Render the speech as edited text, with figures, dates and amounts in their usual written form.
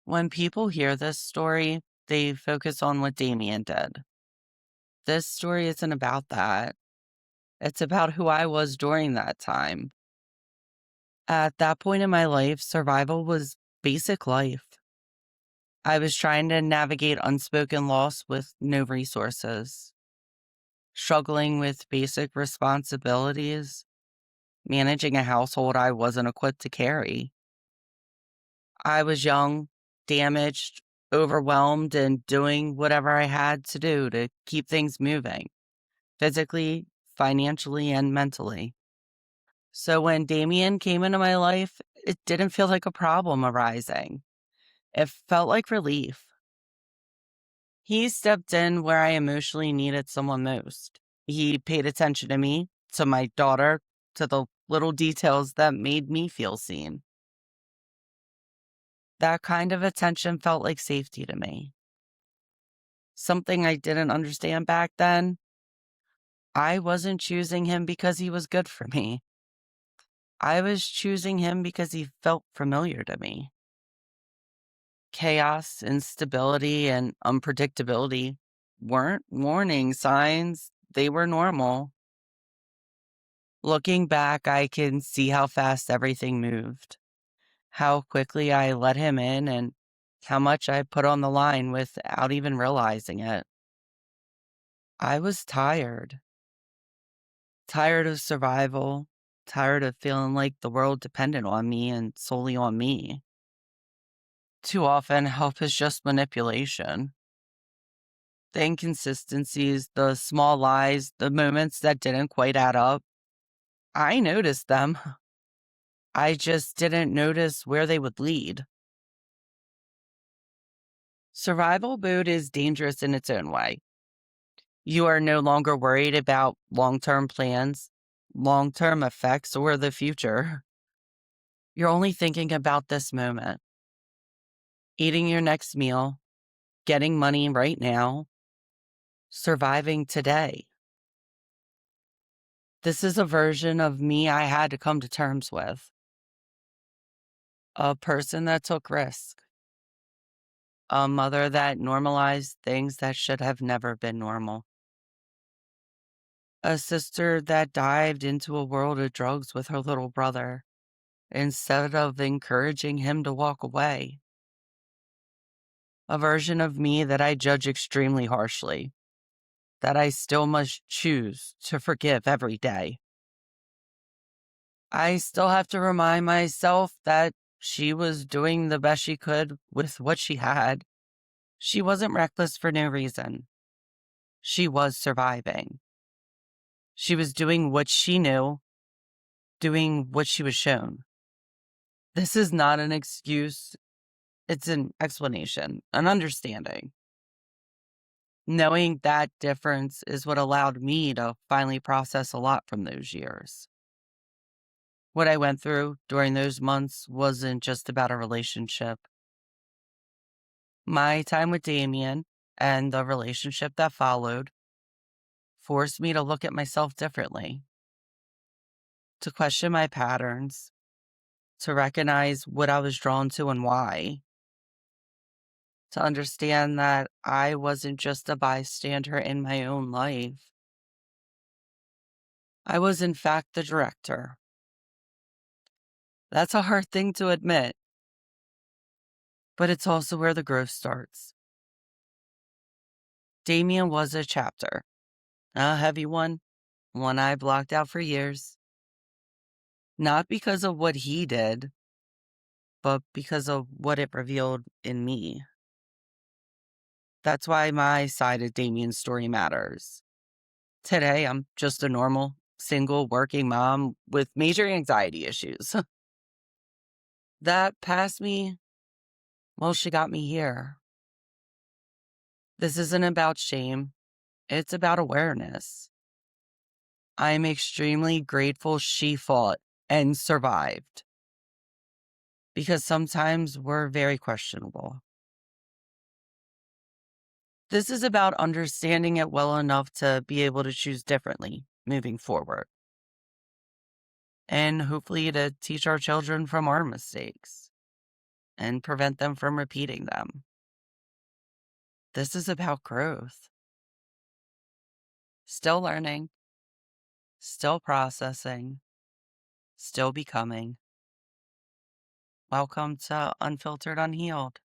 When people hear this story, they focus on what Damien did. This story isn't about that. It's about who I was during that time. At that point in my life, survival was basic life. I was trying to navigate unspoken loss with no resources, struggling with basic responsibilities, managing a household I wasn't equipped to carry. I was young, damaged, overwhelmed, and doing whatever I had to do to keep things moving, physically, financially, and mentally. So when Damien came into my life, it didn't feel like a problem arising. It felt like relief. He stepped in where I emotionally needed someone most. He paid attention to me, to my daughter, to the little details that made me feel seen. That kind of attention felt like safety to me. Something I didn't understand back then. I wasn't choosing him because he was good for me. I was choosing him because he felt familiar to me. Chaos, instability, and unpredictability weren't warning signs, they were normal. Looking back, I can see how fast everything moved, how quickly I let him in, and how much I put on the line without even realizing it. I was tired of survival, tired of feeling like the world depended on me and solely on me. Too often, help is just manipulation. The inconsistencies, the small lies, the moments that didn't quite add up, I noticed them. I just didn't notice where they would lead. Survival mode is dangerous in its own way. You are no longer worried about long term plans, long term effects, or the future. You're only thinking about this moment, eating your next meal, getting money right now, surviving today. This is a version of me I had to come to terms with. A person that took risks, a mother that normalized things that should have never been normal, a sister that dived into a world of drugs with her little brother instead of encouraging him to walk away, a version of me that I judge extremely harshly, that I still must choose to forgive every day. I still have to remind myself that she was doing the best she could with what she had. She wasn't reckless for no reason. She was surviving. She was doing what she knew, doing what she was shown. This is not an excuse, it's an explanation, an understanding. Knowing that difference is what allowed me to finally process a lot from those years. What I went through during those months wasn't just about a relationship. My time with Damien and the relationship that followed forced me to look at myself differently, to question my patterns, to recognize what I was drawn to and why, to understand that I wasn't just a bystander in my own life. I was, in fact, the director. That's a hard thing to admit, but it's also where the growth starts. Damien was a chapter, a heavy one I blocked out for years, not because of what he did, but because of what it revealed in me. That's why my side of Damien's story matters. Today, I'm just a normal, single, working mom with major anxiety issues. That past me, well, she got me here. This isn't about shame, it's about awareness. I'm extremely grateful she fought and survived because sometimes we're very questionable. This is about understanding it well enough to be able to choose differently moving forward, and hopefully to teach our children from our mistakes. and prevent them from repeating them. This is about growth. Still learning, still processing, still becoming. Welcome to Unfiltered, Unhealed.